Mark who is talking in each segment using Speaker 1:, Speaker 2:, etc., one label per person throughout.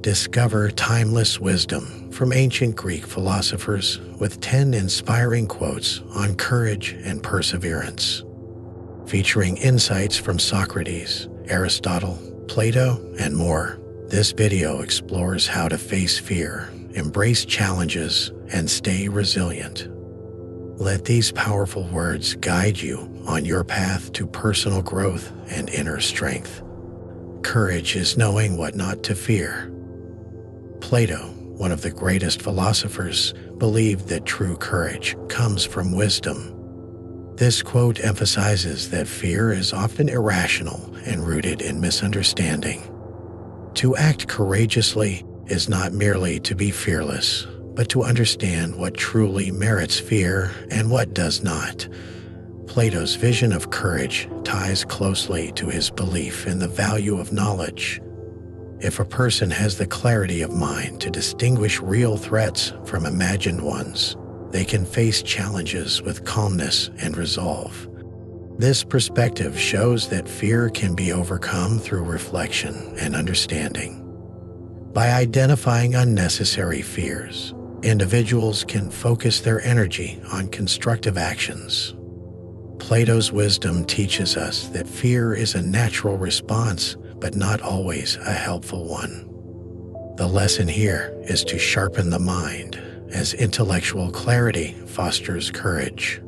Speaker 1: Discover timeless wisdom from ancient Greek philosophers with 10 inspiring quotes on courage and perseverance. Featuring insights from Socrates, Aristotle, Plato, and more, this video explores how to face fear, embrace challenges, and stay resilient. Let these powerful words guide you on your path to personal growth and inner strength. Courage is knowing what not to fear. Plato, one of the greatest philosophers, believed that true courage comes from wisdom. This quote emphasizes that fear is often irrational and rooted in misunderstanding. To act courageously is not merely to be fearless, but to understand what truly merits fear and what does not. Plato's vision of courage ties closely to his belief in the value of knowledge. If a person has the clarity of mind to distinguish real threats from imagined ones, they can face challenges with calmness and resolve. This perspective shows that fear can be overcome through reflection and understanding. By identifying unnecessary fears, individuals can focus their energy on constructive actions. Plato's wisdom teaches us that fear is a natural response, but not always a helpful one. The lesson here is to sharpen the mind, as intellectual clarity fosters courage.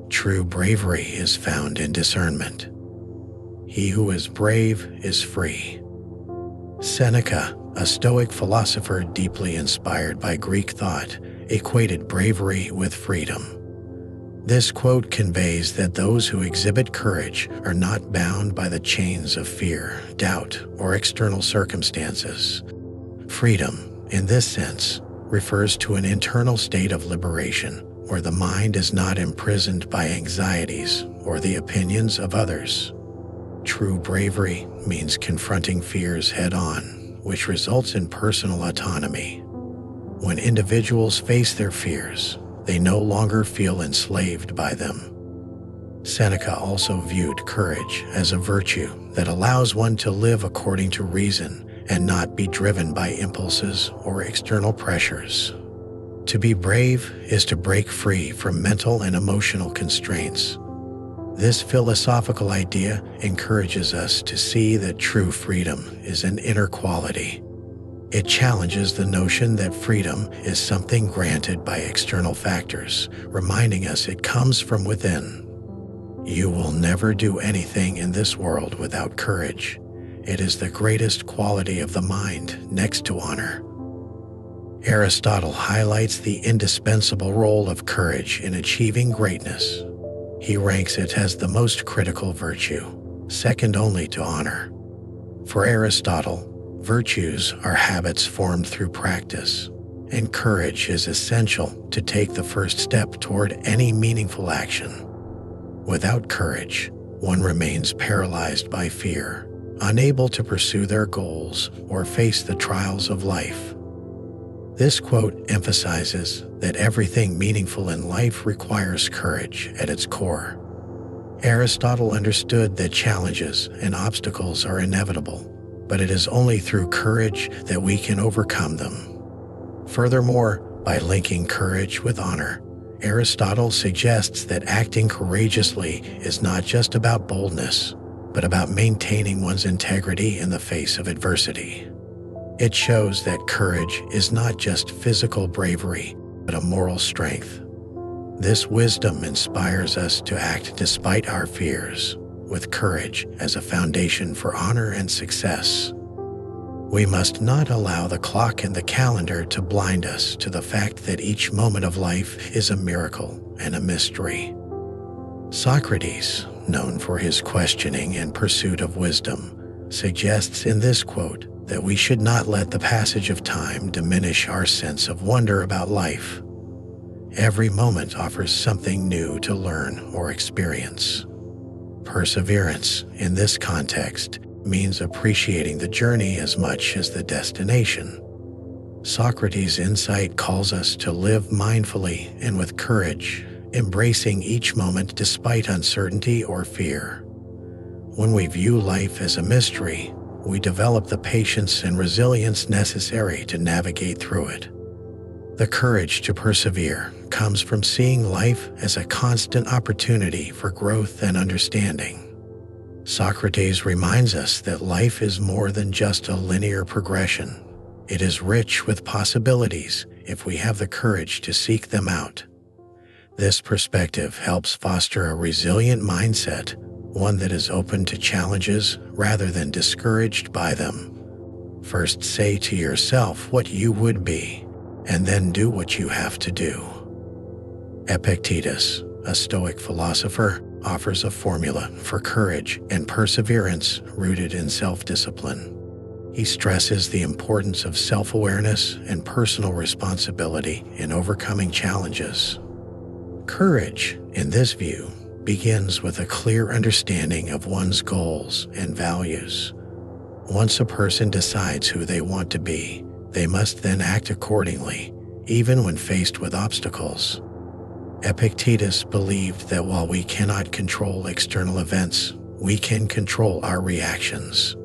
Speaker 1: True bravery is found in discernment. He who is brave is free. Seneca, a Stoic philosopher deeply inspired by Greek thought, equated bravery with freedom. This quote conveys that those who exhibit courage are not bound by the chains of fear, doubt, or external circumstances. Freedom, in this sense, refers to an internal state of liberation where the mind is not imprisoned by anxieties or the opinions of others. True bravery means confronting fears head-on, which results in personal autonomy. When individuals face their fears, they no longer feel enslaved by them. Seneca also viewed courage as a virtue that allows one to live according to reason and not be driven by impulses or external pressures. To be brave is to break free from mental and emotional constraints. This philosophical idea encourages us to see that true freedom is an inner quality. It challenges the notion that freedom is something granted by external factors, reminding us it comes from within. You will never do anything in this world without courage. It is the greatest quality of the mind next to honor. Aristotle highlights the indispensable role of courage in achieving greatness. He ranks it as the most critical virtue, second only to honor. For Aristotle, virtues are habits formed through practice, and courage is essential to take the first step toward any meaningful action. Without courage, one remains paralyzed by fear, unable to pursue their goals or face the trials of life. This quote emphasizes that everything meaningful in life requires courage at its core. Aristotle understood that challenges and obstacles are inevitable, but it is only through courage that we can overcome them. Furthermore, by linking courage with honor, Aristotle suggests that acting courageously is not just about boldness, but about maintaining one's integrity in the face of adversity. It shows that courage is not just physical bravery, but a moral strength. This wisdom inspires us to act despite our fears, with courage as a foundation for honor and success. We must not allow the clock and the calendar to blind us to the fact that each moment of life is a miracle and a mystery. Socrates, known for his questioning and pursuit of wisdom, suggests in this quote that we should not let the passage of time diminish our sense of wonder about life. Every moment offers something new to learn or experience. Perseverance, in this context, means appreciating the journey as much as the destination. Socrates' insight calls us to live mindfully and with courage, embracing each moment despite uncertainty or fear. When we view life as a mystery, we develop the patience and resilience necessary to navigate through it. The courage to persevere comes from seeing life as a constant opportunity for growth and understanding. Socrates reminds us that life is more than just a linear progression. It is rich with possibilities if we have the courage to seek them out. This perspective helps foster a resilient mindset, one that is open to challenges rather than discouraged by them. First, say to yourself what you would be, and then do what you have to do. Epictetus, a Stoic philosopher, offers a formula for courage and perseverance rooted in self-discipline. He stresses the importance of self-awareness and personal responsibility in overcoming challenges. Courage, in this view, begins with a clear understanding of one's goals and values. Once a person decides who they want to be, they must then act accordingly, even when faced with obstacles. Epictetus believed that while we cannot control external events, we can control our reactions.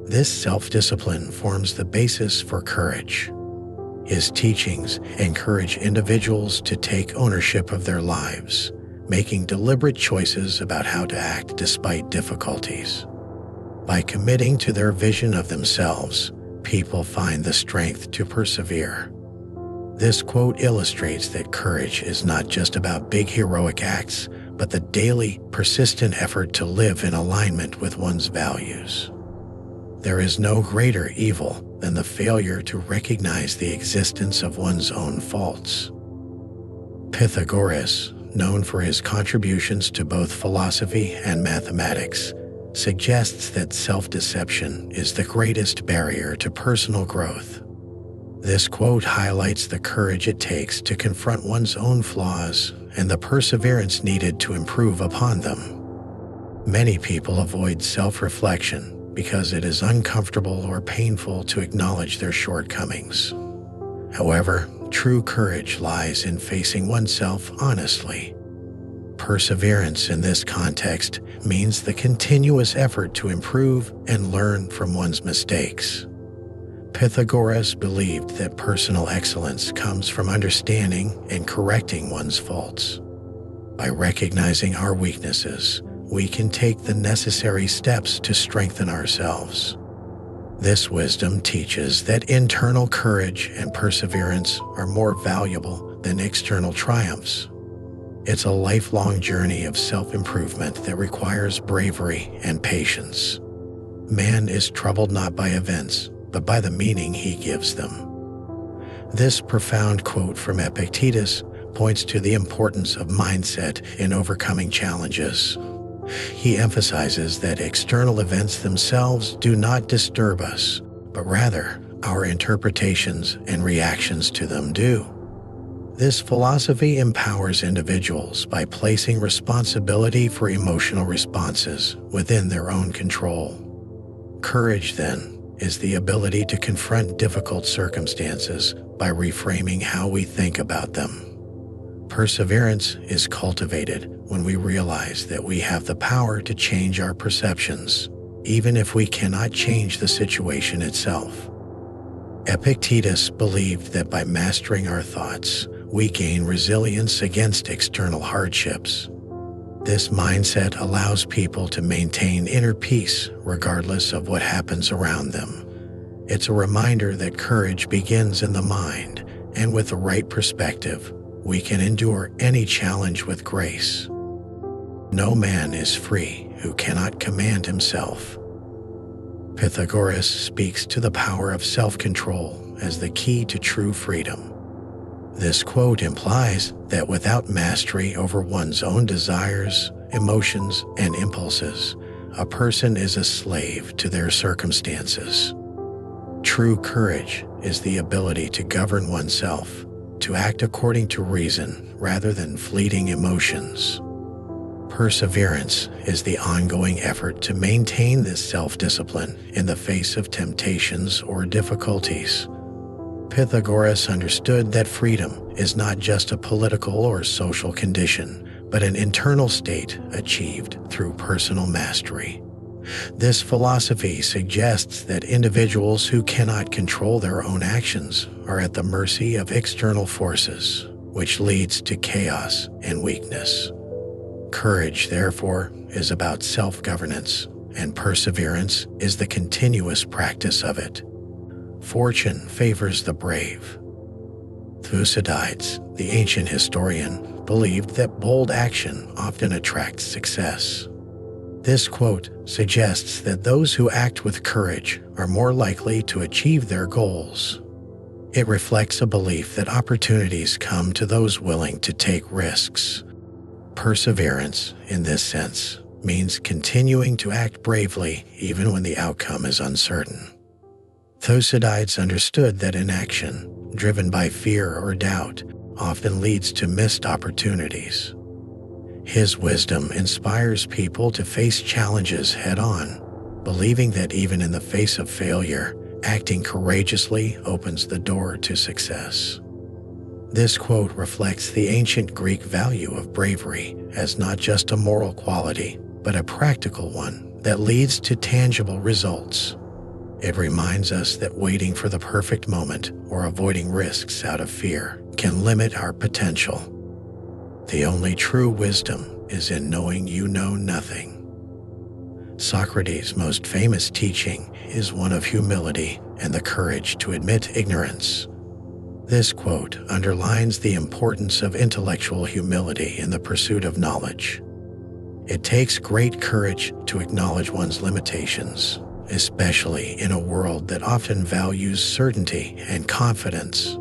Speaker 1: This self-discipline forms the basis for courage. His teachings encourage individuals to take ownership of their lives, making deliberate choices about how to act despite difficulties. By committing to their vision of themselves, people find the strength to persevere. This quote illustrates that courage is not just about big heroic acts, but the daily, persistent effort to live in alignment with one's values. There is no greater evil than the failure to recognize the existence of one's own faults. Pythagoras, known for his contributions to both philosophy and mathematics, suggests that self-deception is the greatest barrier to personal growth. This quote highlights the courage it takes to confront one's own flaws and the perseverance needed to improve upon them. Many people avoid self-reflection because it is uncomfortable or painful to acknowledge their shortcomings. However, true courage lies in facing oneself honestly. Perseverance in this context means the continuous effort to improve and learn from one's mistakes. Pythagoras believed that personal excellence comes from understanding and correcting one's faults. By recognizing our weaknesses, we can take the necessary steps to strengthen ourselves. This wisdom teaches that internal courage and perseverance are more valuable than external triumphs. It's a lifelong journey of self-improvement that requires bravery and patience. Man is troubled not by events, but by the meaning he gives them. This profound quote from Epictetus points to the importance of mindset in overcoming challenges. He emphasizes that external events themselves do not disturb us, but rather our interpretations and reactions to them do. This philosophy empowers individuals by placing responsibility for emotional responses within their own control. Courage, then, is the ability to confront difficult circumstances by reframing how we think about them. Perseverance is cultivated when we realize that we have the power to change our perceptions, even if we cannot change the situation itself. Epictetus believed that by mastering our thoughts, we gain resilience against external hardships. This mindset allows people to maintain inner peace regardless of what happens around them. It's a reminder that courage begins in the mind, and with the right perspective, we can endure any challenge with grace. No man is free who cannot command himself. Pythagoras speaks to the power of self-control as the key to true freedom. This quote implies that without mastery over one's own desires, emotions, and impulses, a person is a slave to their circumstances. True courage is the ability to govern oneself, to act according to reason rather than fleeting emotions. Perseverance is the ongoing effort to maintain this self-discipline in the face of temptations or difficulties. Pythagoras understood that freedom is not just a political or social condition, but an internal state achieved through personal mastery. This philosophy suggests that individuals who cannot control their own actions are at the mercy of external forces, which leads to chaos and weakness. Courage, therefore, is about self-governance, and perseverance is the continuous practice of it. Fortune favors the brave. Thucydides, the ancient historian, believed that bold action often attracts success. This quote suggests that those who act with courage are more likely to achieve their goals. It reflects a belief that opportunities come to those willing to take risks. Perseverance, in this sense, means continuing to act bravely even when the outcome is uncertain. Thucydides understood that inaction, driven by fear or doubt, often leads to missed opportunities. His wisdom inspires people to face challenges head-on, believing that even in the face of failure, acting courageously opens the door to success. This quote reflects the ancient Greek value of bravery as not just a moral quality, but a practical one that leads to tangible results. It reminds us that waiting for the perfect moment or avoiding risks out of fear can limit our potential. The only true wisdom is in knowing you know nothing. Socrates' most famous teaching is one of humility and the courage to admit ignorance. This quote underlines the importance of intellectual humility in the pursuit of knowledge. It takes great courage to acknowledge one's limitations, especially in a world that often values certainty and confidence.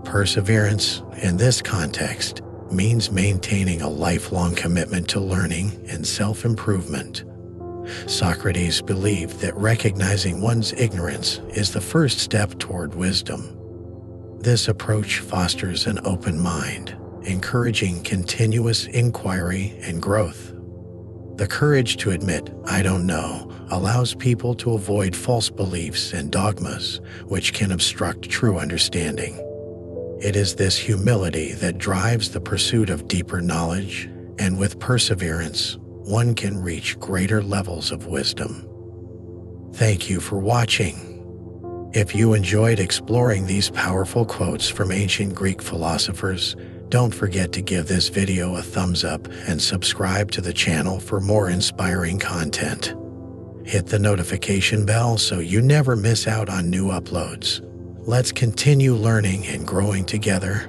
Speaker 1: Perseverance, in this context, means maintaining a lifelong commitment to learning and self-improvement. Socrates believed that recognizing one's ignorance is the first step toward wisdom. This approach fosters an open mind, encouraging continuous inquiry and growth. The courage to admit, "I don't know," allows people to avoid false beliefs and dogmas, which can obstruct true understanding. It is this humility that drives the pursuit of deeper knowledge, and with perseverance, one can reach greater levels of wisdom. Thank you for watching. If you enjoyed exploring these powerful quotes from ancient Greek philosophers, don't forget to give this video a thumbs up and subscribe to the channel for more inspiring content. Hit the notification bell so you never miss out on new uploads. Let's continue learning and growing together.